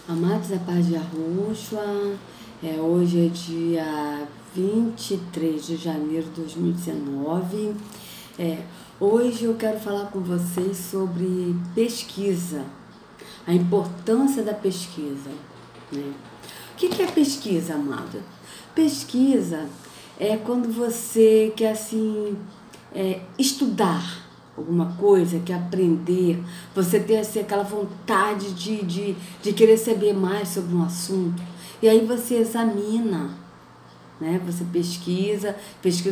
Amados da Paz de Yahushua, hoje é dia 23 de janeiro de 2019. Hoje eu quero falar com vocês sobre pesquisa, a importância da pesquisa. Né? O que é pesquisa, amado? Pesquisa é quando você quer estudar alguma coisa, quer aprender, você tem aquela vontade de querer saber mais sobre um assunto, e aí você examina, né? Você pesquisa,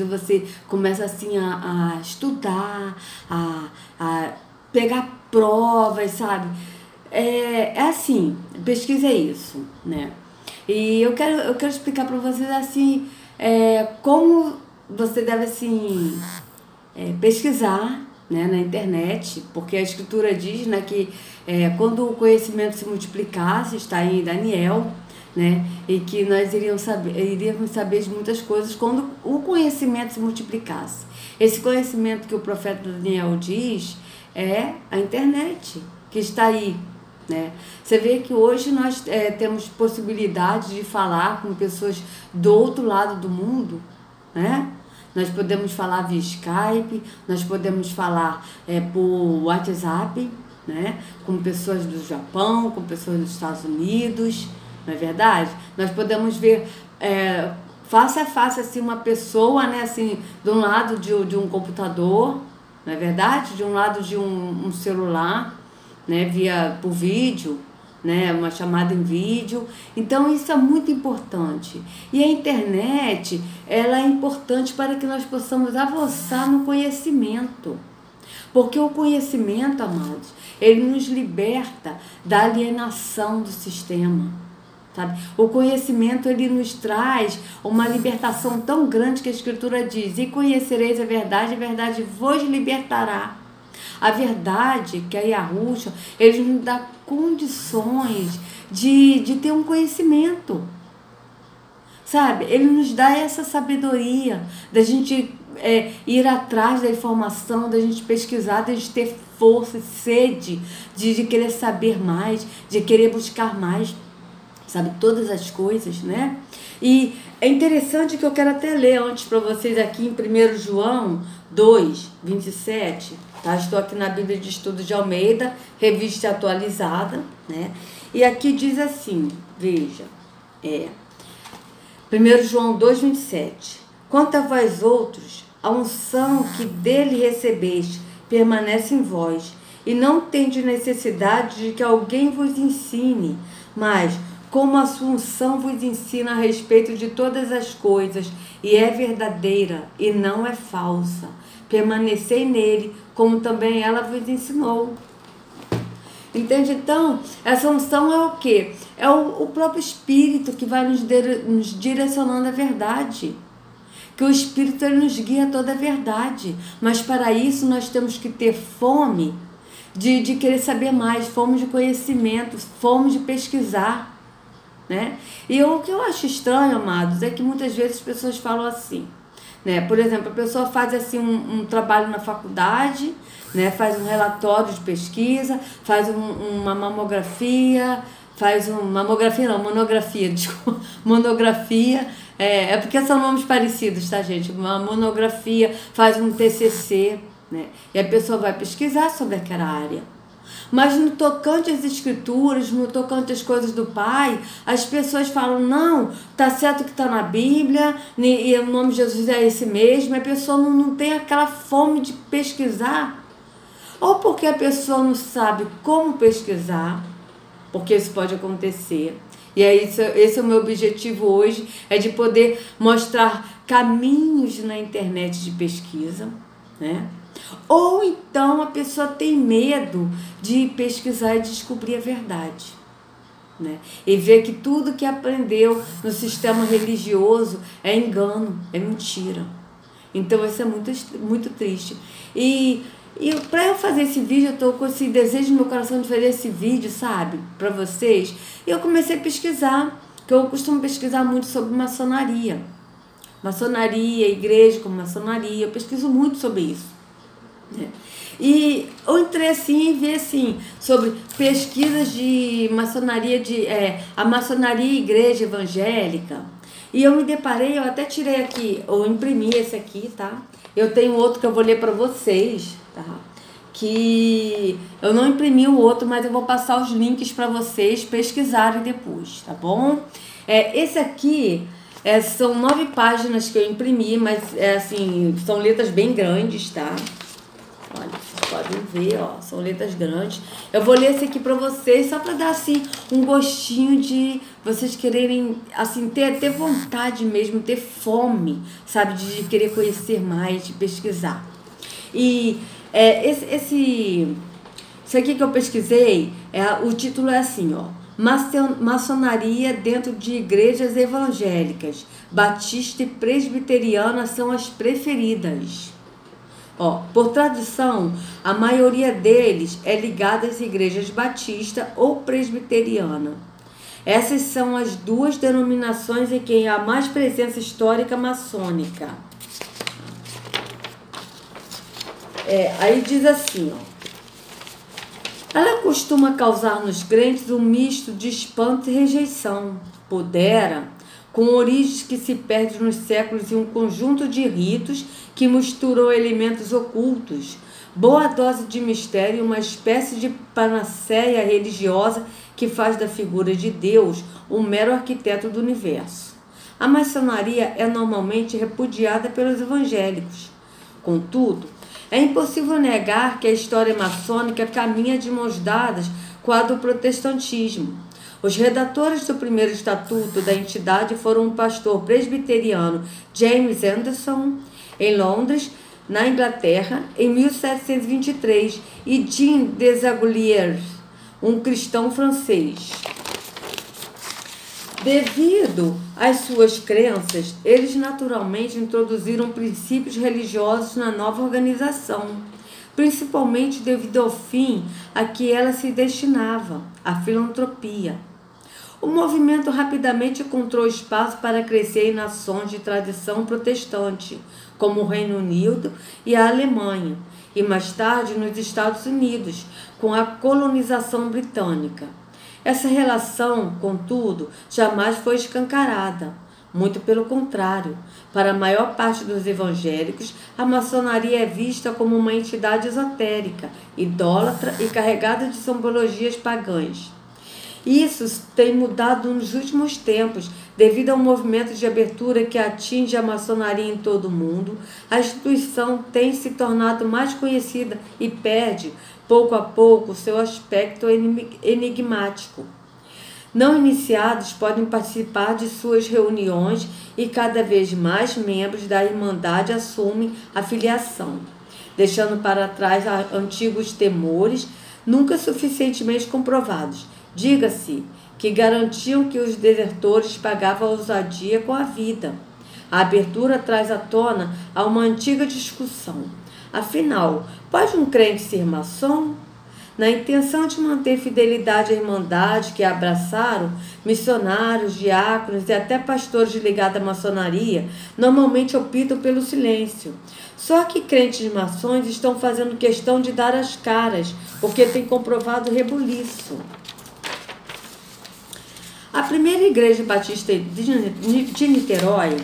você começa a estudar, a pegar provas, sabe? Pesquisa é isso, né? E eu quero explicar para vocês como você deve pesquisar, né, na internet, porque a escritura diz, né, que quando o conhecimento se multiplicasse, está em Daniel, né, e que nós iríamos saber de muitas coisas quando o conhecimento se multiplicasse. Esse conhecimento que o profeta Daniel diz é a internet, que está aí. Né? Você vê que hoje nós temos possibilidade de falar com pessoas do outro lado do mundo, né? Nós podemos falar via Skype, nós podemos falar por WhatsApp, né? Com pessoas do Japão, com pessoas dos Estados Unidos, não é verdade? Nós podemos ver face a face uma pessoa, né? De um lado de um computador, não é verdade? De um lado de um celular, né? Por vídeo, né, uma chamada em vídeo. Então isso é muito importante. E a internet, ela é importante para que nós possamos avançar no conhecimento. Porque o conhecimento, amados, ele nos liberta da alienação do sistema. Sabe? O conhecimento, ele nos traz uma libertação tão grande que a Escritura diz: e conhecereis a verdade vos libertará. A verdade, que é Yahushua, ele nos dá condições de ter um conhecimento, sabe? Ele nos dá essa sabedoria da gente ir atrás da informação, da gente pesquisar, da gente ter força e sede de querer saber mais, de querer buscar mais, sabe? Todas as coisas, né? E é interessante que eu quero até ler antes para vocês aqui em 1 João 2, 27, tá? Estou aqui na Bíblia de Estudo de Almeida, revista atualizada, né? E aqui diz assim, veja, 1 João 2, 27. Quanto a vós outros, a unção que dele recebeste permanece em vós, e não tendes necessidade de que alguém vos ensine, mas como a sua unção vos ensina a respeito de todas as coisas, e é verdadeira e não é falsa. Permanecei nele, como também ela vos ensinou. Entende? Então, essa unção é o quê? É o próprio Espírito que vai nos direcionando a verdade. Que o Espírito ele nos guia a toda a verdade. Mas para isso nós temos que ter fome de querer saber mais, fome de conhecimento, fome de pesquisar. Né? E o que eu acho estranho, amados, é que muitas vezes as pessoas falam assim, né? Por exemplo, a pessoa faz um trabalho na faculdade, né? Faz um relatório de pesquisa, faz uma mamografia, monografia, desculpa, monografia, porque são nomes parecidos, tá, gente? Uma monografia, faz um TCC, né? E a pessoa vai pesquisar sobre aquela área. Mas no tocante às escrituras, no tocante às coisas do Pai, as pessoas falam, não, tá certo que tá na Bíblia, e o nome de Jesus é esse mesmo, e a pessoa não tem aquela fome de pesquisar. Ou porque a pessoa não sabe como pesquisar, porque isso pode acontecer. E aí esse é o meu objetivo hoje, é de poder mostrar caminhos na internet de pesquisa, né? Ou então a pessoa tem medo de pesquisar e descobrir a verdade, né? E ver que tudo que aprendeu no sistema religioso é engano, é mentira. Então isso é muito, muito triste. E para eu fazer esse vídeo, eu estou com esse desejo no meu coração de fazer esse vídeo, sabe, para vocês. E eu comecei a pesquisar, que eu costumo pesquisar muito sobre maçonaria. Maçonaria, igreja como maçonaria, eu pesquiso muito sobre isso. E eu entrei assim e vi assim, sobre pesquisas de maçonaria, a maçonaria e igreja evangélica. E eu me deparei, eu até tirei aqui, eu imprimi esse aqui, tá? Eu tenho outro que eu vou ler para vocês, tá? Que eu não imprimi o outro, mas eu vou passar os links para vocês pesquisarem depois, tá bom? Esse aqui são 9 páginas que eu imprimi, mas assim, são letras bem grandes, tá? Olha, vocês podem ver, ó, são letras grandes. Eu vou ler esse aqui para vocês, só para dar, assim, um gostinho de vocês quererem, assim, ter vontade mesmo, ter fome, sabe, de querer conhecer mais, de pesquisar. E isso aqui que eu pesquisei, o título é assim, ó, Maçonaria dentro de igrejas evangélicas, batista e presbiteriana são as preferidas. Por tradição, a maioria deles é ligada às igrejas batista ou presbiteriana. Essas são as duas denominações em que há mais presença histórica maçônica. Aí diz assim, ela costuma causar nos crentes um misto de espanto e rejeição. Pudera, com origens que se perdem nos séculos em um conjunto de ritos que misturam elementos ocultos, boa dose de mistério e uma espécie de panaceia religiosa que faz da figura de Deus um mero arquiteto do universo. A maçonaria é normalmente repudiada pelos evangélicos. Contudo, é impossível negar que a história maçônica caminha de mãos dadas com a do protestantismo. Os redatores do primeiro estatuto da entidade foram o pastor presbiteriano James Anderson, em Londres, na Inglaterra, em 1723, e Jean Desaguliers, um cristão francês. Devido às suas crenças, eles naturalmente introduziram princípios religiosos na nova organização, principalmente devido ao fim a que ela se destinava, a filantropia. O movimento rapidamente encontrou espaço para crescer em nações de tradição protestante, como o Reino Unido e a Alemanha, e mais tarde nos Estados Unidos, com a colonização britânica. Essa relação, contudo, jamais foi escancarada. Muito pelo contrário, para a maior parte dos evangélicos, a maçonaria é vista como uma entidade esotérica, idólatra e carregada de simbologias pagãs. Isso tem mudado nos últimos tempos, devido ao movimento de abertura que atinge a maçonaria em todo o mundo. A instituição tem se tornado mais conhecida e perde, pouco a pouco, seu aspecto enigmático. Não iniciados podem participar de suas reuniões e cada vez mais membros da Irmandade assumem a filiação, deixando para trás antigos temores nunca suficientemente comprovados. Diga-se que garantiam que os desertores pagavam a ousadia com a vida. A abertura traz à tona uma antiga discussão. Afinal, pode um crente ser maçom? Na intenção de manter fidelidade à Irmandade que a abraçaram, missionários, diáconos e até pastores ligados à maçonaria normalmente optam pelo silêncio. Só que crentes maçons estão fazendo questão de dar as caras, porque têm comprovado rebuliço. A primeira igreja batista de Niterói,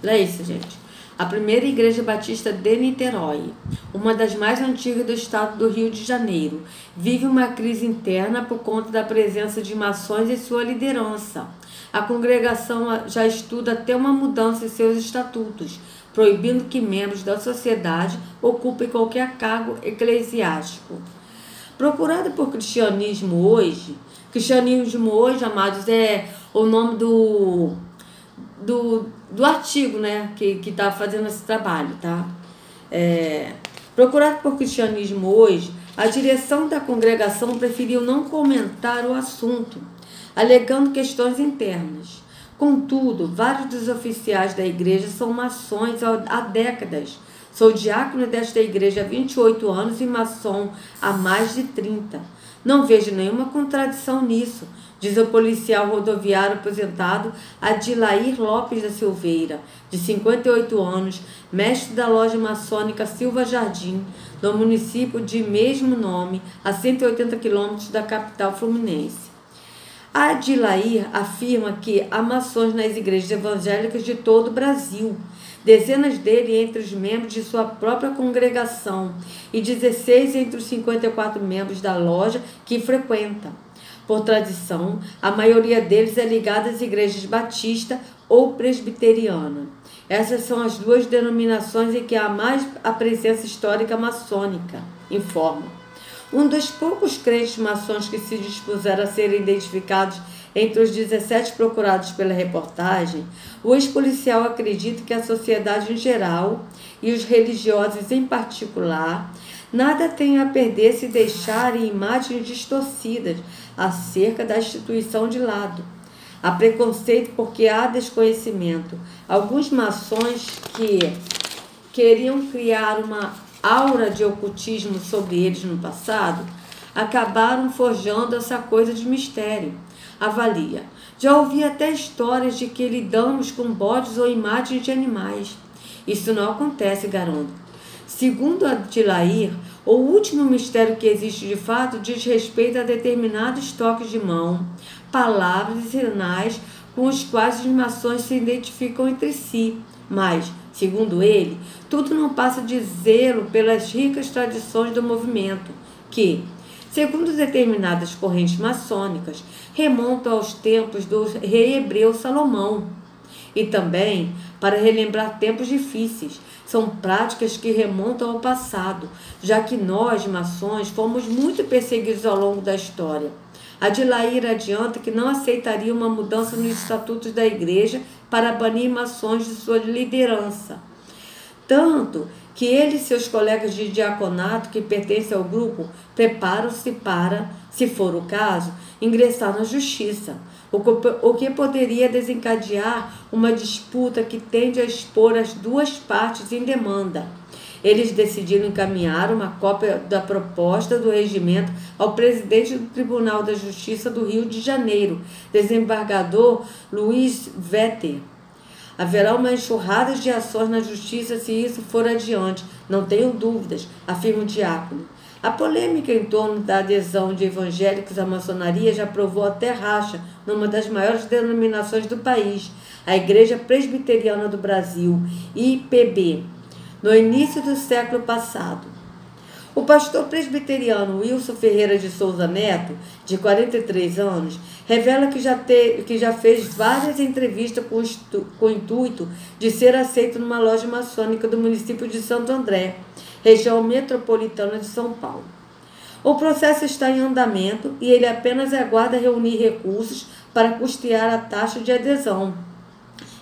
olha isso, gente. A primeira igreja batista de Niterói, uma das mais antigas do estado do Rio de Janeiro, vive uma crise interna por conta da presença de maçons e sua liderança. A congregação já estuda até uma mudança em seus estatutos, proibindo que membros da sociedade ocupem qualquer cargo eclesiástico. Procurado por Cristianismo Hoje, amados, é o nome do artigo, né, que está fazendo esse trabalho, tá? Procurado por Cristianismo Hoje, a direção da congregação preferiu não comentar o assunto, alegando questões internas. Contudo, vários dos oficiais da igreja são maçons há décadas. Sou diácono desta igreja há 28 anos e maçom há mais de 30. Não vejo nenhuma contradição nisso. diz o policial rodoviário aposentado Adilair Lopes da Silveira, de 58 anos, mestre da loja maçônica Silva Jardim, no município de mesmo nome, a 180 quilômetros da capital fluminense. Adilair afirma que há maçons nas igrejas evangélicas de todo o Brasil, dezenas dele entre os membros de sua própria congregação e 16 entre os 54 membros da loja que frequenta. Por tradição, a maioria deles é ligada às igrejas batista ou presbiteriana. Essas são as duas denominações em que há mais a presença histórica maçônica, informa. Um dos poucos crentes maçons que se dispuseram a serem identificados entre os 17 procurados pela reportagem, o ex-policial acredita que a sociedade em geral, e os religiosos em particular, nada têm a perder se deixarem imagens distorcidas acerca da instituição de lado. Há preconceito porque há desconhecimento. Alguns maçons que queriam criar uma aura de ocultismo sobre eles no passado, acabaram forjando essa coisa de mistério. Avalia. Já ouvi até histórias de que lidamos com bodes ou imagens de animais. Isso não acontece, garoto. Segundo Adilair, o último mistério que existe de fato diz respeito a determinados toques de mão, palavras e sinais com os quais os maçons se identificam entre si. Mas, segundo ele, tudo não passa de zelo pelas ricas tradições do movimento, que, segundo determinadas correntes maçônicas, remontam aos tempos do rei hebreu Salomão. E também para relembrar tempos difíceis. São práticas que remontam ao passado, já que nós, maçons, fomos muito perseguidos ao longo da história. Adilair adianta que não aceitaria uma mudança nos estatutos da igreja para banir maçons de sua liderança. Tanto que ele e seus colegas de diaconato que pertencem ao grupo preparam-se para, se for o caso, ingressar na justiça, o que poderia desencadear uma disputa que tende a expor as duas partes em demanda. Eles decidiram encaminhar uma cópia da proposta do regimento ao presidente do Tribunal da Justiça do Rio de Janeiro, desembargador Luiz Vetter. Haverá uma enxurrada de ações na justiça se isso for adiante, não tenho dúvidas, afirma o diácono. A polêmica em torno da adesão de evangélicos à maçonaria já provou até racha numa das maiores denominações do país, a Igreja Presbiteriana do Brasil, IPB, no início do século passado. O pastor presbiteriano Wilson Ferreira de Souza Neto, de 43 anos, revela que já fez várias entrevistas com o intuito de ser aceito numa loja maçônica do município de Santo André, região metropolitana de São Paulo. O processo está em andamento e ele apenas aguarda reunir recursos para custear a taxa de adesão,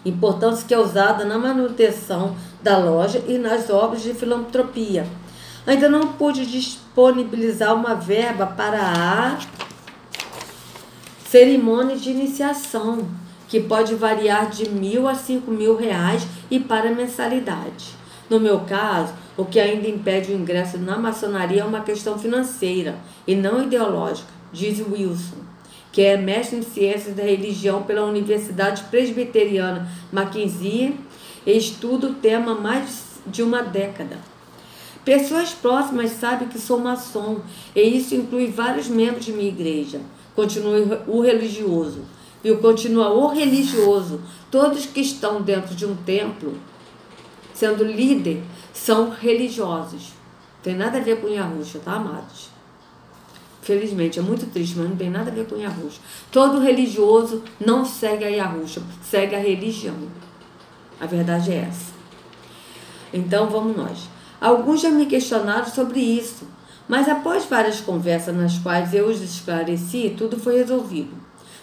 importância que é usada na manutenção da loja e nas obras de filantropia. Ainda não pude disponibilizar uma verba para a cerimônia de iniciação, que pode variar de R$1.000 a R$5.000 e para mensalidade. No meu caso, o que ainda impede o ingresso na maçonaria é uma questão financeira e não ideológica, diz Wilson, que é mestre em ciências da religião pela Universidade Presbiteriana Mackenzie e estuda o tema há mais de uma década. Pessoas próximas sabem que sou maçom, e isso inclui vários membros de minha igreja. Continua o religioso. Todos que estão dentro de um templo, sendo líder, são religiosos. Tem nada a ver com Yahusha, tá, amados? Felizmente, é muito triste, mas não tem nada a ver com Yahusha. Todo religioso não segue a Yahusha, segue a religião. A verdade é essa. Então, vamos nós. Alguns já me questionaram sobre isso, mas após várias conversas nas quais eu os esclareci, tudo foi resolvido.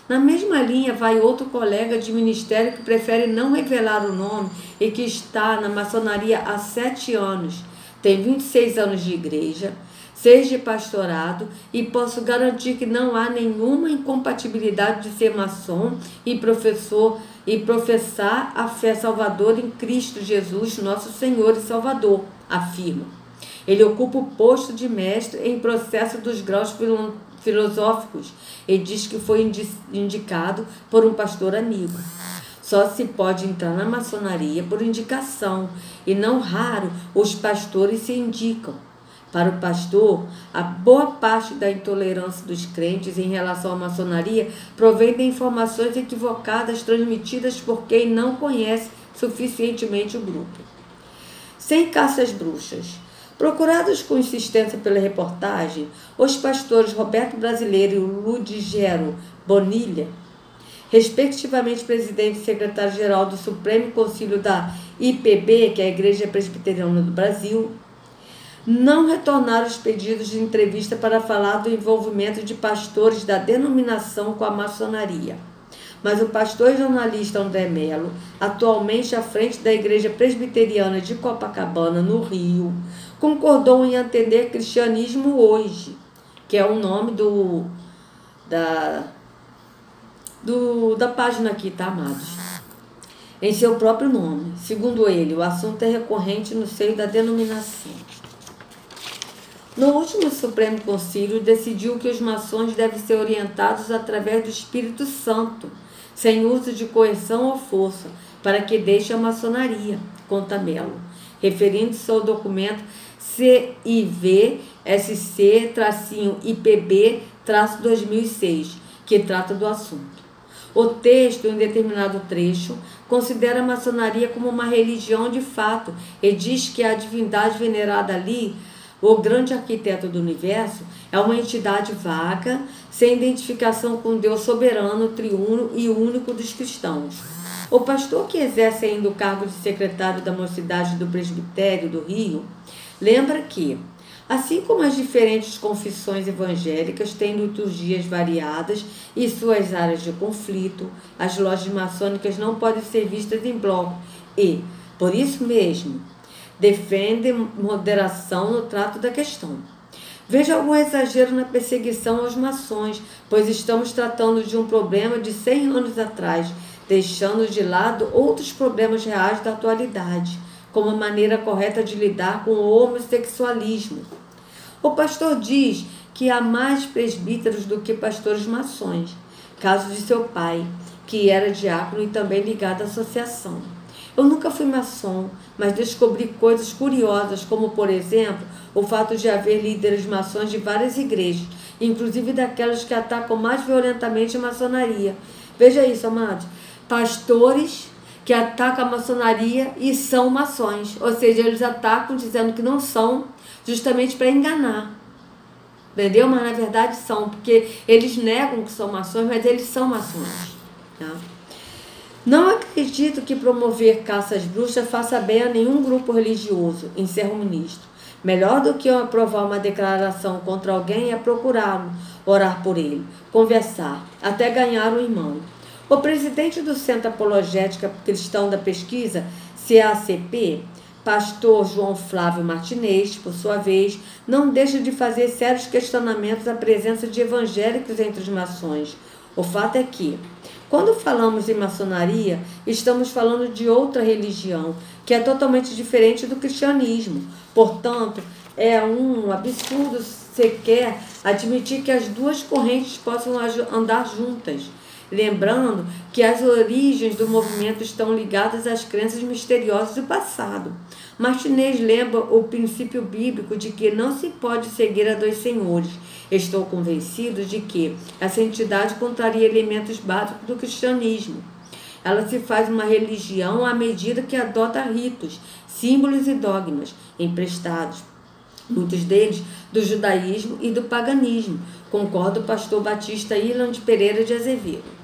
Na mesma linha vai outro colega de ministério que prefere não revelar o nome e que está na maçonaria há 7 anos. Tem 26 anos de igreja, 6 de pastorado e posso garantir que não há nenhuma incompatibilidade de ser maçom e professor e professar a fé salvadora em Cristo Jesus, nosso Senhor e Salvador, afirma. Ele ocupa o posto de mestre em processo dos graus filosóficos e diz que foi indicado por um pastor amigo. Só se pode entrar na maçonaria por indicação, e não raro os pastores se indicam. Para o pastor, a boa parte da intolerância dos crentes em relação à maçonaria provém de informações equivocadas transmitidas por quem não conhece suficientemente o grupo. Sem caças bruxas. Procurados com insistência pela reportagem, os pastores Roberto Brasileiro e Ludgero Bonilha, respectivamente presidente e secretário-geral do Supremo Concílio da IPB, que é a Igreja Presbiteriana do Brasil, não retornaram os pedidos de entrevista para falar do envolvimento de pastores da denominação com a maçonaria. Mas o pastor e jornalista André Melo, atualmente à frente da Igreja Presbiteriana de Copacabana, no Rio, concordou em atender Cristianismo Hoje, que é o nome da página aqui, tá, amados? Em seu próprio nome. Segundo ele, o assunto é recorrente no seio da denominação. No último Supremo Concílio, decidiu que os maçons devem ser orientados através do Espírito Santo, sem uso de coerção ou força, para que deixe a maçonaria, conta Melo, referindo-se ao documento CIV-SC-IPB-2006, que trata do assunto. O texto, em determinado trecho, considera a maçonaria como uma religião de fato e diz que a divindade venerada ali, o grande arquiteto do universo, é uma entidade vaga, sem identificação com Deus soberano, triuno e único dos cristãos. O pastor que exerce ainda o cargo de secretário da Mocidade do Presbitério do Rio, lembra que, assim como as diferentes confissões evangélicas têm liturgias variadas e suas áreas de conflito, as lojas maçônicas não podem ser vistas em bloco e, por isso mesmo, defende moderação no trato da questão. Veja algum exagero na perseguição aos maçons, pois estamos tratando de um problema de 100 anos atrás, deixando de lado outros problemas reais da atualidade, como a maneira correta de lidar com o homossexualismo. O pastor diz que há mais presbíteros do que pastores maçons, caso de seu pai, que era diácono e também ligado à associação. Eu nunca fui maçom, mas descobri coisas curiosas, como, por exemplo, o fato de haver líderes maçons de várias igrejas, inclusive daquelas que atacam mais violentamente a maçonaria. Veja isso, amados. Pastores que atacam a maçonaria e são maçons. Ou seja, eles atacam dizendo que não são, justamente para enganar. Entendeu? Mas na verdade são, porque eles negam que são maçons, mas eles são maçons. Tá? Não acredito que promover caças bruxas faça bem a nenhum grupo religioso, encerra o ministro. Melhor do que aprovar uma declaração contra alguém é procurá-lo, orar por ele, conversar, até ganhar um irmão. O presidente do Centro Apologética Cristão da Pesquisa, CACP, pastor João Flávio Martinez, por sua vez, não deixa de fazer sérios questionamentos à presença de evangélicos entre os maçons. O fato é que, quando falamos em maçonaria, estamos falando de outra religião, que é totalmente diferente do cristianismo. Portanto, é um absurdo sequer admitir que as duas correntes possam andar juntas. Lembrando que as origens do movimento estão ligadas às crenças misteriosas do passado. Martinez lembra o princípio bíblico de que não se pode seguir a dois senhores. Estou convencido de que essa entidade contraria elementos básicos do cristianismo. Ela se faz uma religião à medida que adota ritos, símbolos e dogmas emprestados, muitos deles do judaísmo e do paganismo, concorda o pastor batista Irland Pereira de Azevedo.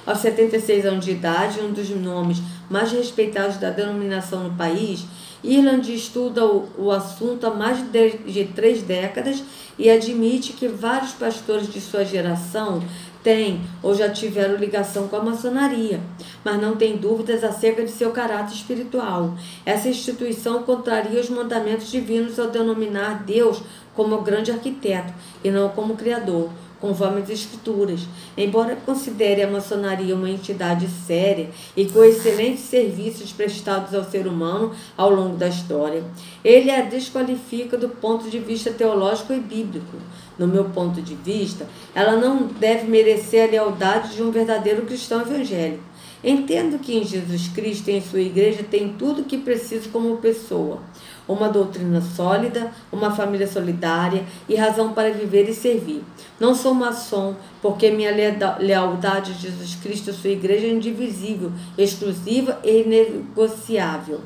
Aos 76 anos de idade, um dos nomes mais respeitados da denominação no país, Irland estuda o assunto há mais de 3 décadas e admite que vários pastores de sua geração têm ou já tiveram ligação com a maçonaria, mas não tem dúvidas acerca de seu caráter espiritual. Essa instituição contraria os mandamentos divinos ao denominar Deus como o grande arquiteto e não como criador, conforme as Escrituras. Embora considere a maçonaria uma entidade séria e com excelentes serviços prestados ao ser humano ao longo da história, ele a desqualifica do ponto de vista teológico e bíblico. No meu ponto de vista, ela não deve merecer a lealdade de um verdadeiro cristão evangélico. Entendo que em Jesus Cristo e em sua igreja tem tudo o que preciso como pessoa. Uma doutrina sólida, uma família solidária e razão para viver e servir. Não sou maçom porque minha lealdade a Jesus Cristo e sua igreja é indivisível, exclusiva e inegociável.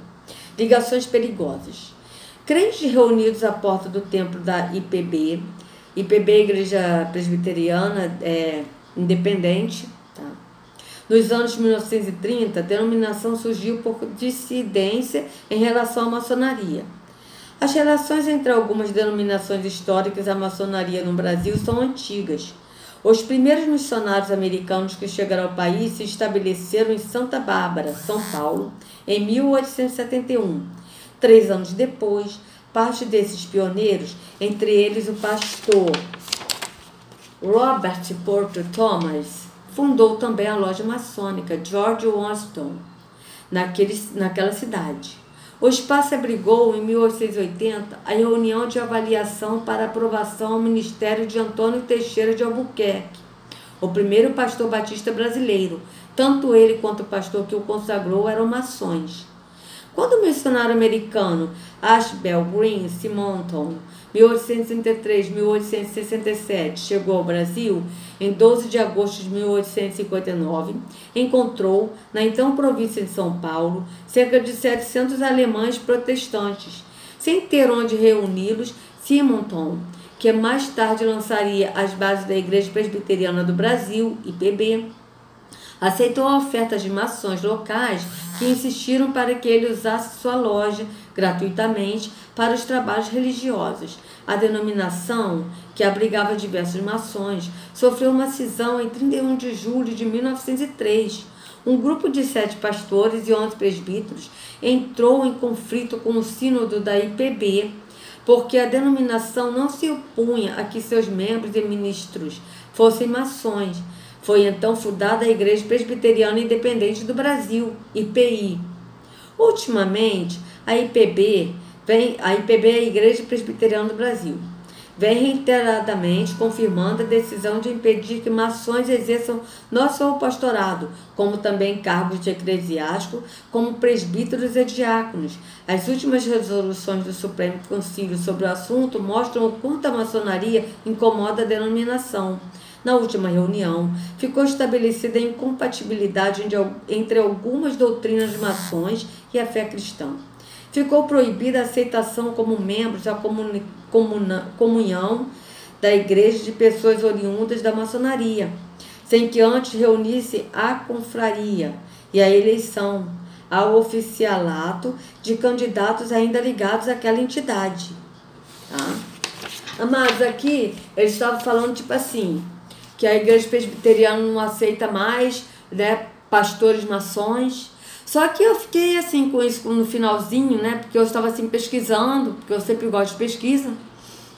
Ligações perigosas. Crentes reunidos à porta do templo da IPB. IPB é Igreja Presbiteriana Independente. Tá? Nos anos 1930, a denominação surgiu por dissidência em relação à maçonaria. As relações entre algumas denominações históricas e a maçonaria no Brasil são antigas. Os primeiros missionários americanos que chegaram ao país se estabeleceram em Santa Bárbara, São Paulo, em 1871. 3 anos depois, parte desses pioneiros, entre eles o pastor Robert Porter Thomas, fundou também a loja maçônica George Washington, naquela cidade. O espaço abrigou, em 1880, a reunião de avaliação para aprovação ao ministério de Antônio Teixeira de Albuquerque, o primeiro pastor batista brasileiro. Tanto ele quanto o pastor que o consagrou eram maçons. Quando o missionário americano Ashbel Green Simonton, 1833-1867, chegou ao Brasil, em 12 de agosto de 1859, encontrou, na então província de São Paulo, cerca de 700 alemães protestantes. Sem ter onde reuni-los, Simonton, que mais tarde lançaria as bases da Igreja Presbiteriana do Brasil, IPB, aceitou a oferta de maçons locais que insistiram para que ele usasse sua loja gratuitamente para os trabalhos religiosos. A denominação, que abrigava diversos maçons, sofreu uma cisão em 31 de julho de 1903. Um grupo de 7 pastores e 11 presbíteros entrou em conflito com o sínodo da IPB, porque a denominação não se opunha a que seus membros e ministros fossem maçons. Foi então fundada a Igreja Presbiteriana Independente do Brasil, IPI. Ultimamente, a IPB é a Igreja Presbiteriana do Brasil, vem reiteradamente confirmando a decisão de impedir que maçons exerçam não só o pastorado, como também cargos de eclesiástico, como presbíteros e diáconos. As últimas resoluções do Supremo Concílio sobre o assunto mostram o quanto a maçonaria incomoda a denominação. Na última reunião, ficou estabelecida a incompatibilidade entre algumas doutrinas maçons e a fé cristã. Ficou proibida a aceitação como membros da comunhão da igreja de pessoas oriundas da maçonaria, sem que antes reunisse a confraria, e a eleição ao oficialato de candidatos ainda ligados àquela entidade. Tá? Amados, aqui eles estavam falando tipo assim, que a igreja presbiteriana não aceita mais, né, pastores maçons. Só que eu fiquei assim com isso no finalzinho, né, porque eu estava assim pesquisando, porque eu sempre gosto de pesquisa.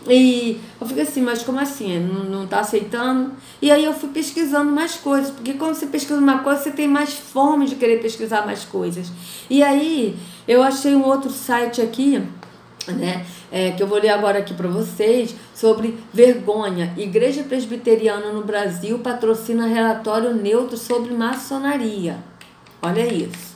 E eu fiquei assim, mas como assim? Não está aceitando? E aí eu fui pesquisando mais coisas, porque quando você pesquisa uma coisa, você tem mais fome de querer pesquisar mais coisas. E aí eu achei um outro site aqui, né, que eu vou ler agora aqui para vocês, sobre vergonha. Igreja Presbiteriana no Brasil patrocina relatório neutro sobre maçonaria. Olha isso.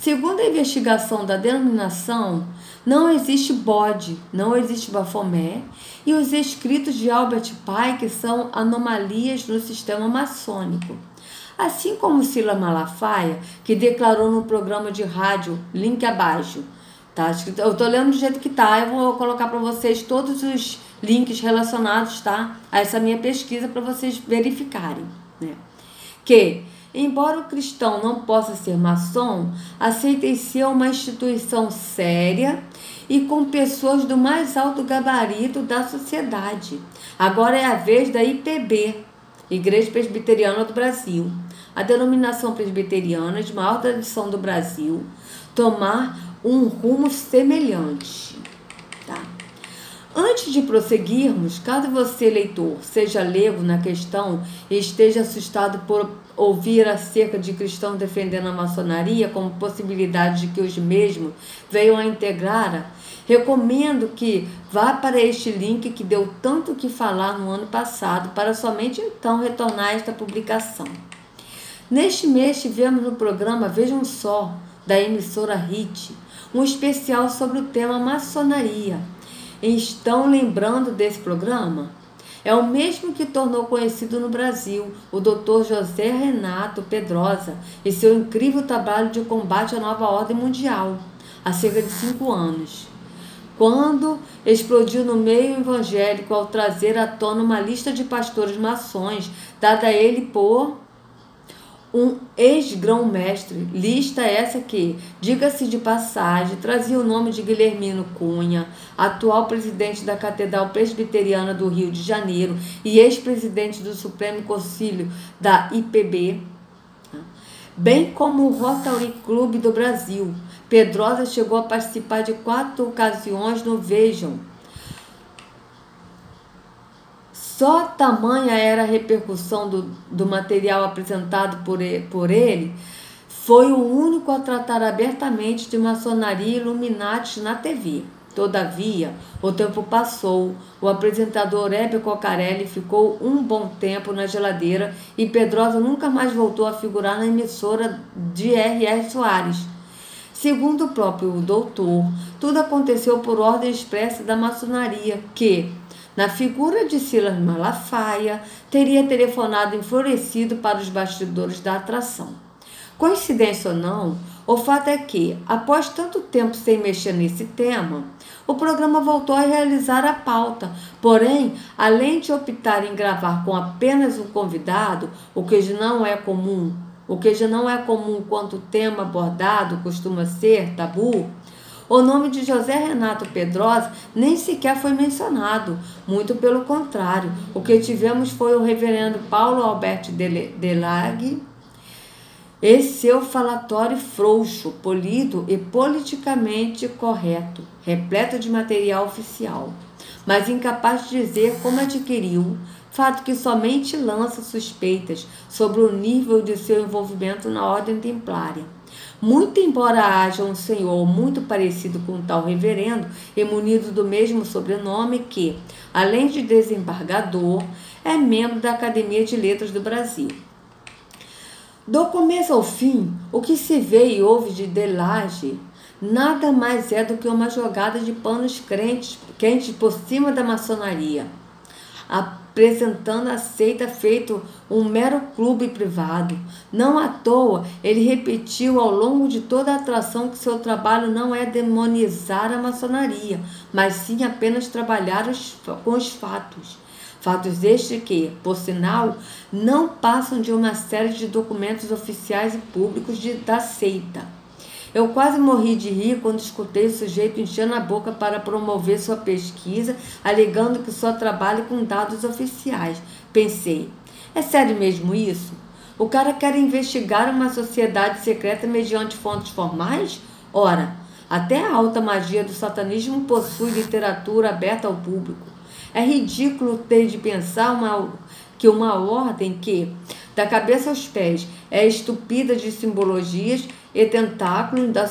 Segundo a investigação da denominação, não existe bode, não existe bafomé, e os escritos de Albert Pike são anomalias no sistema maçônico. Assim como Sila Malafaia, que declarou no programa de rádio, link abaixo, tá? Eu estou lendo do jeito que tá, eu vou colocar para vocês todos os links relacionados, tá, a essa minha pesquisa para vocês verificarem, né? Que, embora o cristão não possa ser maçom, aceita ser uma instituição séria e com pessoas do mais alto gabarito da sociedade. Agora é a vez da IPB, Igreja Presbiteriana do Brasil, a denominação presbiteriana de maior tradição do Brasil, tomar um rumo semelhante. Tá? Antes de prosseguirmos, caso você, leitor, seja leigo na questão e esteja assustado por ouvir acerca de cristãos defendendo a maçonaria como possibilidade de que os mesmos venham a integrar, recomendo que vá para este link que deu tanto o que falar no ano passado, para somente então retornar a esta publicação. Neste mês tivemos no programa Vejam Só, da emissora HIT, um especial sobre o tema maçonaria. Estão lembrando desse programa? É o mesmo que tornou conhecido no Brasil o Dr. José Renato Pedrosa e seu incrível trabalho de combate à nova ordem mundial, há cerca de 5 anos. Quando explodiu no meio evangélico ao trazer à tona uma lista de pastores maçons, dada a ele por um ex-grão-mestre, lista essa que, diga-se de passagem, trazia o nome de Guilhermino Cunha, atual presidente da Catedral Presbiteriana do Rio de Janeiro e ex-presidente do Supremo Conselho da IPB, bem como o Rotary Club do Brasil. Pedrosa chegou a participar de 4 ocasiões no Vejam. Só tamanha era a repercussão do material apresentado por ele, foi o único a tratar abertamente de maçonaria e Illuminati na TV. Todavia, o tempo passou, o apresentador Hebe Cocarelli ficou um bom tempo na geladeira e Pedrosa nunca mais voltou a figurar na emissora de R.R. Soares. Segundo o próprio doutor, tudo aconteceu por ordem expressa da maçonaria, que, na figura de Silas Malafaia, teria telefonado enfurecido para os bastidores da atração. Coincidência ou não, o fato é que, após tanto tempo sem mexer nesse tema, o programa voltou a realizar a pauta. Porém, além de optar em gravar com apenas um convidado, o que já não é comum quanto o tema abordado costuma ser tabu, o nome de José Renato Pedrosa nem sequer foi mencionado, muito pelo contrário. O que tivemos foi o reverendo Paulo Alberto Delage e seu falatório frouxo, polido e politicamente correto, repleto de material oficial, mas incapaz de dizer como adquiriu, fato que somente lança suspeitas sobre o nível de seu envolvimento na Ordem Templária. Muito embora haja um senhor muito parecido com o tal reverendo e munido do mesmo sobrenome que, além de desembargador, é membro da Academia de Letras do Brasil. Do começo ao fim, o que se vê e ouve de Delage nada mais é do que uma jogada de panos quentes por cima da maçonaria, apresentando a seita feito um mero clube privado. Não à toa, ele repetiu ao longo de toda a atração que seu trabalho não é demonizar a maçonaria, mas sim apenas trabalhar com os fatos. Fatos estes que, por sinal, não passam de uma série de documentos oficiais e públicos da seita. Eu quase morri de rir quando escutei o sujeito enchendo a boca para promover sua pesquisa, alegando que só trabalha com dados oficiais. Pensei, é sério mesmo isso? O cara quer investigar uma sociedade secreta mediante fontes formais? Ora, até a alta magia do satanismo possui literatura aberta ao público. É ridículo ter de pensar que uma ordem que, da cabeça aos pés, é estupida de simbologias e tentáculos na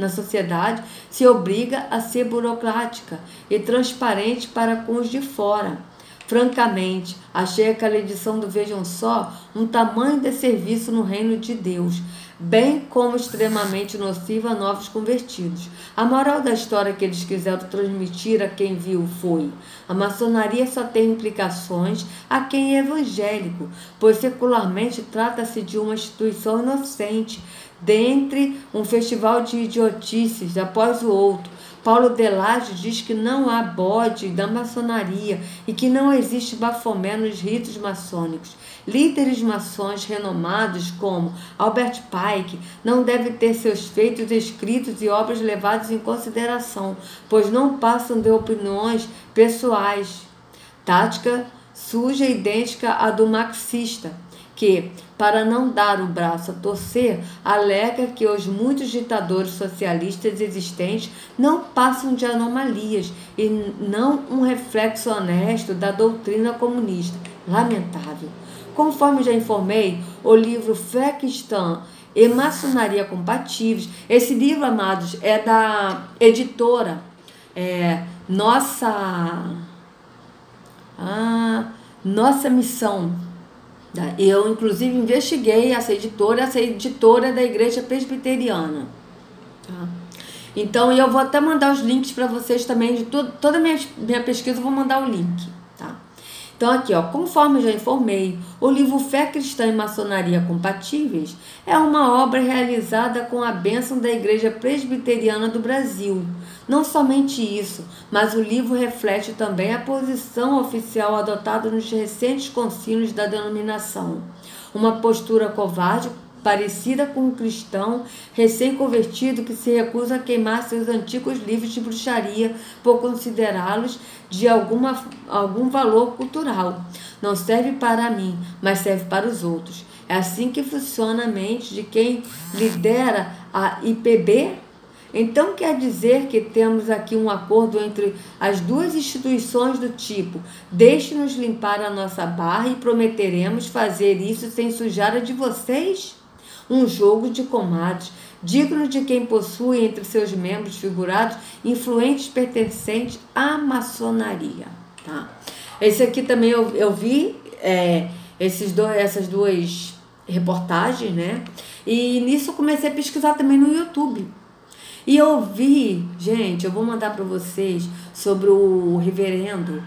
sociedade, se obriga a ser burocrática e transparente para com os de fora. Francamente, achei aquela edição do Vejam Só um tamanho de serviço no reino de Deus, bem como extremamente nociva a novos convertidos. A moral da história que eles quiseram transmitir a quem viu foi: a maçonaria só tem implicações a quem é evangélico, pois secularmente trata-se de uma instituição inocente, dentre um festival de idiotices após o outro. Paulo Delage diz que não há bode da maçonaria e que não existe bafomé nos ritos maçônicos. Líderes maçons renomados como Albert Pike não devem ter seus feitos escritos e obras levados em consideração, pois não passam de opiniões pessoais. Tática suja idêntica à do marxista, que, para não dar o braço a torcer, alega que os muitos ditadores socialistas existentes não passam de anomalias e não um reflexo honesto da doutrina comunista. Lamentável. Conforme já informei, o livro Fé Cristã e Maçonaria Compatíveis, esse livro, amados, é da editora Nossa Missão. Eu, inclusive, investiguei essa editora é da Igreja Presbiteriana. Tá? Então, eu vou até mandar os links para vocês também, de toda a minha pesquisa, eu vou mandar o link. Tá? Então, aqui, ó, conforme eu já informei, o livro Fé Cristã e Maçonaria Compatíveis é uma obra realizada com a bênção da Igreja Presbiteriana do Brasil. Não somente isso, mas o livro reflete também a posição oficial adotada nos recentes concílios da denominação. Uma postura covarde, parecida com um cristão recém-convertido que se recusa a queimar seus antigos livros de bruxaria por considerá-los de algum valor cultural. Não serve para mim, mas serve para os outros. É assim que funciona a mente de quem lidera a IPB. Então quer dizer que temos aqui um acordo entre as duas instituições do tipo: deixe-nos limpar a nossa barra e prometeremos fazer isso sem sujar a de vocês? Um jogo de comadres, digno de quem possui entre seus membros figurados influentes pertencentes à maçonaria. Tá? Esse aqui também eu vi essas duas reportagens, né? E nisso eu comecei a pesquisar também no YouTube. E eu vi, gente, eu vou mandar para vocês sobre o reverendo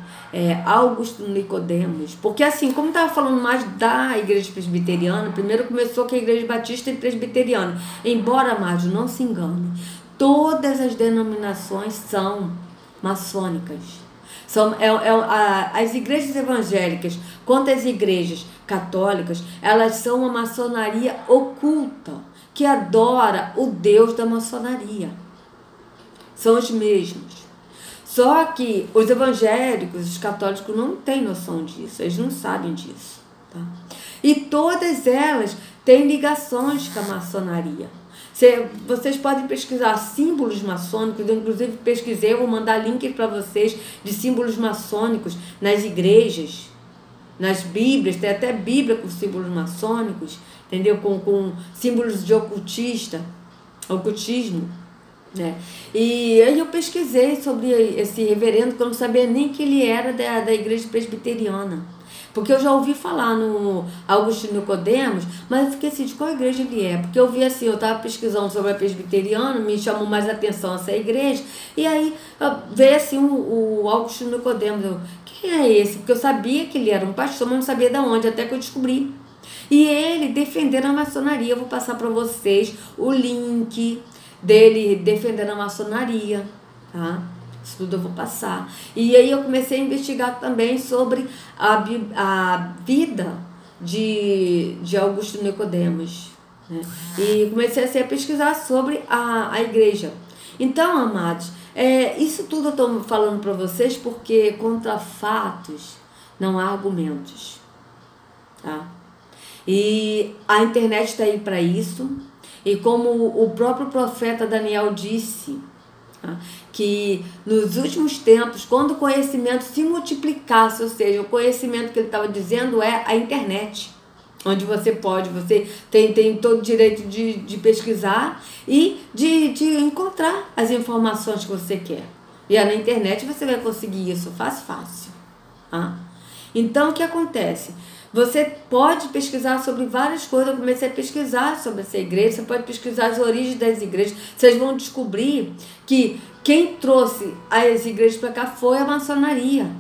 Augusto Nicodemos. Porque assim, como estava falando mais da igreja presbiteriana, primeiro começou com a igreja batista e presbiteriana. Embora, amados, não se engane, todas as denominações são maçônicas. As igrejas evangélicas, quanto as igrejas católicas, elas são uma maçonaria oculta, que adora o Deus da maçonaria. São os mesmos. Só que os evangélicos, os católicos não têm noção disso, eles não sabem disso. Tá? E todas elas têm ligações com a maçonaria. Vocês podem pesquisar símbolos maçônicos, eu inclusive pesquisei, eu vou mandar link para vocês de símbolos maçônicos nas igrejas, nas bíblias, tem até bíblia com símbolos maçônicos, entendeu? Com símbolos de ocultismo, né? E aí eu pesquisei sobre esse reverendo, que eu não sabia nem que ele era da igreja presbiteriana, porque eu já ouvi falar no Augusto Nicodemos, mas eu fiquei assim, de qual igreja ele é? Porque eu vi assim, eu estava pesquisando sobre a presbiteriana, me chamou mais atenção essa igreja, e aí veio assim o Augusto Nicodemos, quem é esse? Porque eu sabia que ele era um pastor, mas não sabia de onde, até que eu descobri. E ele defendendo a maçonaria. Eu vou passar para vocês o link dele defendendo a maçonaria, tá? Isso tudo eu vou passar. E aí eu comecei a investigar também sobre a vida de Augusto Nicodemos, né? E comecei a pesquisar sobre a igreja. Então, amados, isso tudo eu estou falando para vocês porque contra fatos não há argumentos, tá? E a internet está aí para isso. E como o próprio profeta Daniel disse, tá, que nos últimos tempos, quando o conhecimento se multiplicasse, ou seja, o conhecimento que ele estava dizendo é a internet, onde você tem todo o direito de pesquisar e de encontrar as informações que você quer. E na internet você vai conseguir isso fácil. Tá? Então, o que acontece? Você pode pesquisar sobre várias coisas. Eu comecei a pesquisar sobre essa igreja. Você pode pesquisar as origens das igrejas. Vocês vão descobrir que quem trouxe as igrejas para cá foi a maçonaria.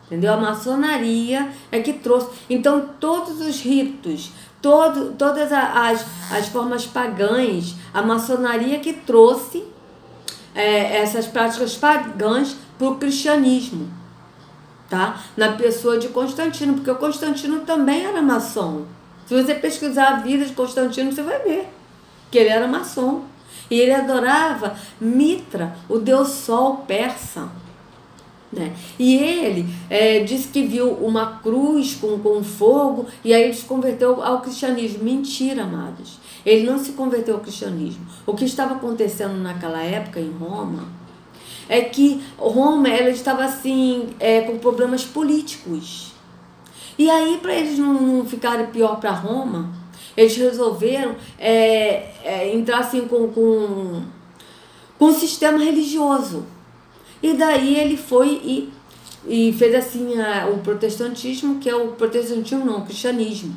Entendeu? A maçonaria é que trouxe. Então, todos os ritos, todas as formas pagãs, a maçonaria que trouxe essas práticas pagãs para o cristianismo. Tá? Na pessoa de Constantino, porque o Constantino também era maçom. Se você pesquisar a vida de Constantino, você vai ver que ele era maçom. E ele adorava Mitra, o deus Sol persa. né? E ele disse que viu uma cruz com fogo e aí ele se converteu ao cristianismo. Mentira, amados. Ele não se converteu ao cristianismo. O que estava acontecendo naquela época em Roma é que Roma ela estava assim com problemas políticos. E aí, para eles não ficarem pior para Roma, eles resolveram entrar assim com um sistema religioso. E daí ele foi e fez assim o protestantismo, que é o protestantismo não, o cristianismo,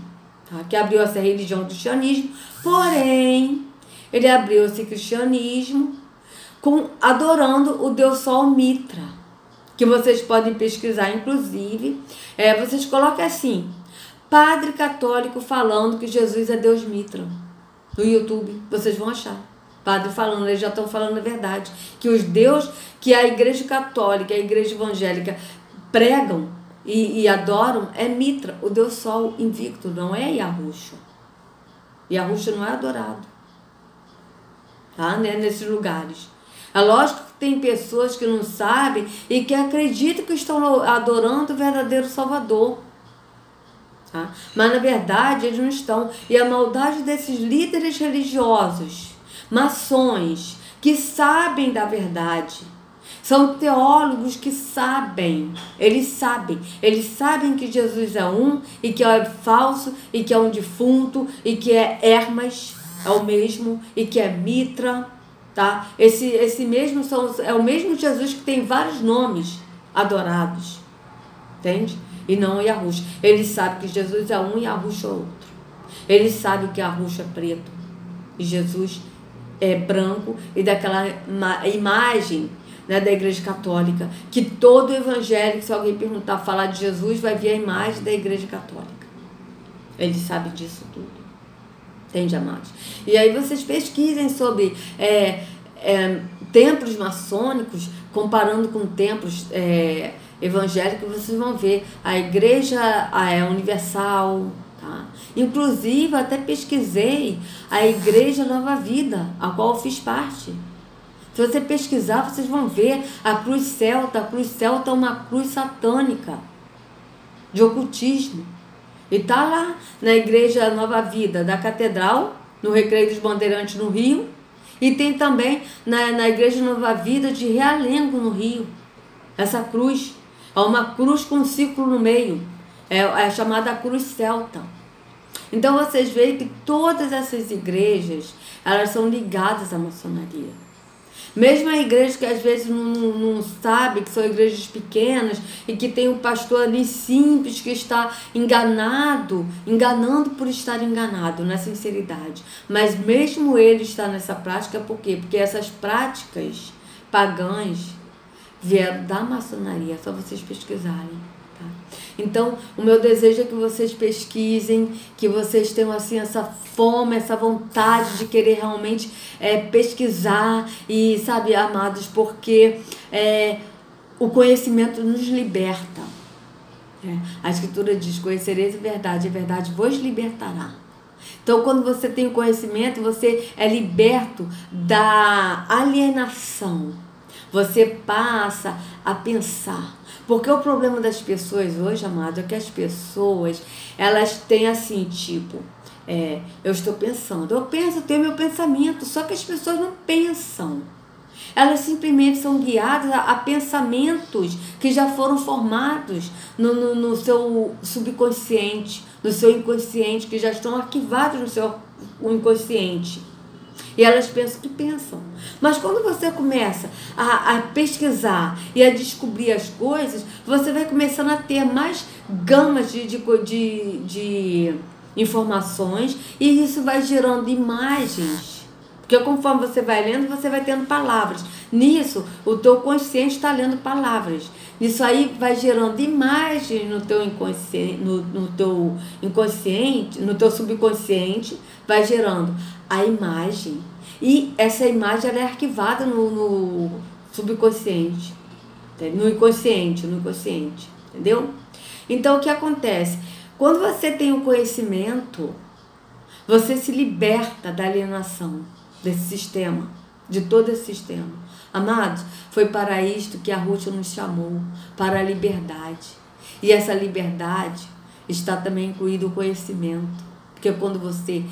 tá? Que abriu essa religião, o cristianismo, porém, ele abriu esse cristianismo adorando o deus Sol Mitra, que vocês podem pesquisar, inclusive, vocês colocam assim, padre católico falando que Jesus é Deus Mitra, no YouTube, vocês vão achar. Padre falando, eles já estão falando a verdade, que os deuses que a igreja católica, a igreja evangélica pregam e adoram é Mitra, o Deus Sol invicto, não é Yahusha. Yahusha não é adorado, tá? Né? Nesses lugares. É lógico que tem pessoas que não sabem e que acreditam que estão adorando o verdadeiro Salvador. Tá? Mas na verdade eles não estão. E a maldade desses líderes religiosos, maçons, que sabem da verdade, são teólogos que sabem, eles sabem que Jesus é um e que é falso e que é um defunto e que é Hermes, é o mesmo, e que é Mitra, tá? Esse mesmo é o mesmo Jesus que tem vários nomes adorados, entende? E não é Yahusha. Eles sabem que Jesus é um e Yahusha é outro. Eles sabem que Yahusha é preto e Jesus é branco, e daquela imagem, né, da igreja católica, que todo evangélico, se alguém perguntar, falar de Jesus, vai ver a imagem da igreja católica. Eles sabem disso tudo. Entende, amados? E aí vocês pesquisem sobre templos maçônicos, comparando com templos evangélicos, vocês vão ver a igreja universal, tá? Inclusive, até pesquisei a Igreja Nova Vida, a qual eu fiz parte. Se você pesquisar, vocês vão ver a cruz celta. A cruz celta é uma cruz satânica de ocultismo. E está lá na Igreja Nova Vida da Catedral, no Recreio dos Bandeirantes, no Rio. E tem também na Igreja Nova Vida de Realengo, no Rio. Essa cruz é uma cruz com um círculo no meio. É a chamada cruz celta. Então vocês veem que todas essas igrejas, elas são ligadas à maçonaria. Mesmo a igreja que às vezes não sabe, que são igrejas pequenas e que tem um pastor ali simples que está enganando por estar enganado, na sinceridade. Mas mesmo ele está nessa prática, por quê? Porque essas práticas pagãs vieram da maçonaria, é só vocês pesquisarem. Então, o meu desejo é que vocês pesquisem, que vocês tenham assim essa fome, essa vontade de querer realmente pesquisar e, sabe, amados, porque o conhecimento nos liberta. A Escritura diz, conhecereis a verdade vos libertará. Então, quando você tem o conhecimento, você é liberto da alienação. Você passa a pensar. Porque o problema das pessoas hoje, amado, é que as pessoas, elas têm assim, tipo, eu estou pensando, eu tenho meu pensamento, só que as pessoas não pensam. Elas simplesmente são guiadas a pensamentos que já foram formados no seu subconsciente, no seu inconsciente, que já estão arquivados no seu inconsciente. E elas pensam que pensam. Mas quando você começa a pesquisar e a descobrir as coisas, você vai começando a ter mais gamas de informações, e isso vai gerando imagens. Porque conforme você vai lendo, você vai tendo palavras. Nisso, o teu consciente está lendo palavras. Isso aí vai gerando imagens no teu inconsciente, no teu inconsciente, no teu subconsciente, vai gerando a imagem. E essa imagem ela é arquivada no subconsciente, no inconsciente, entendeu? Então, o que acontece? Quando você tem o conhecimento, você se liberta da alienação desse sistema de todo esse sistema. Amados, foi para isto que a Ruth nos chamou, para a liberdade. E essa liberdade está também incluído o conhecimento. Porque quando você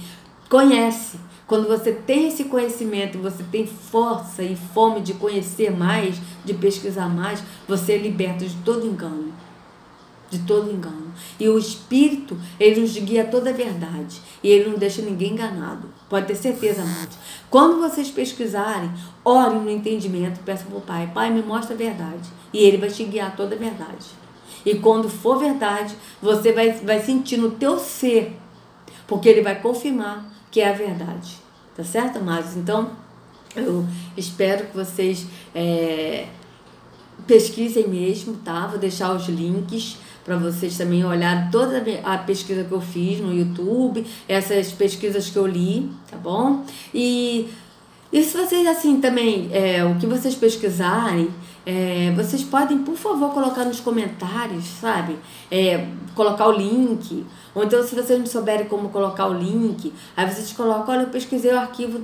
conhece, quando você tem esse conhecimento, você tem força e fome de conhecer mais, de pesquisar mais, você é liberto de todo engano. De todo engano. E o Espírito, ele nos guia a toda a verdade. E ele não deixa ninguém enganado. Pode ter certeza, amados. Quando vocês pesquisarem, orem no entendimento, peçam para o Pai. Pai, me mostra a verdade. E ele vai te guiar a toda a verdade. E quando for verdade, você vai sentir no teu ser. Porque ele vai confirmar que é a verdade. Tá certo, amados? Então, eu espero que vocês pesquisem mesmo, tá? Vou deixar os links para vocês também olharem toda a pesquisa que eu fiz no YouTube, essas pesquisas que eu li, tá bom? E se vocês, assim, também, o que vocês pesquisarem, vocês podem, por favor, colocar nos comentários, sabe? Colocar o link. Ou então, se vocês não souberem como colocar o link, aí vocês colocam, olha, eu pesquisei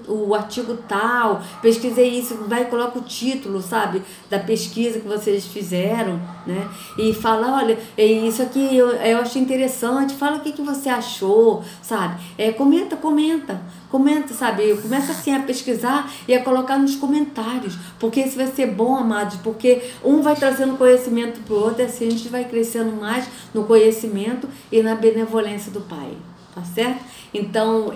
o artigo tal, pesquisei isso, vai e coloca o título, sabe, da pesquisa que vocês fizeram, né? E fala, olha, isso aqui eu achei interessante, fala o que você achou, sabe? Comenta, sabe? Começa assim a pesquisar e a colocar nos comentários, porque isso vai ser bom, amados, porque um vai trazendo conhecimento para o outro, e assim a gente vai crescendo mais no conhecimento e na benevolência do Pai, tá certo? Então,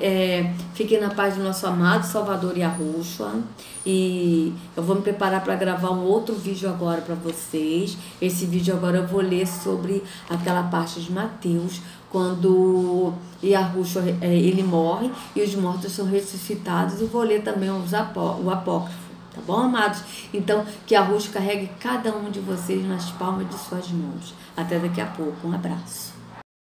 fiquem na paz do nosso amado Salvador Yahushua, e eu vou me preparar para gravar um outro vídeo agora para vocês. Esse vídeo agora eu vou ler sobre aquela parte de Mateus, quando Yahushua ele morre e os mortos são ressuscitados, e vou ler também o apócrifo. Tá bom, amados? Então, que Yahushua carregue cada um de vocês nas palmas de suas mãos. Até daqui a pouco. Um abraço.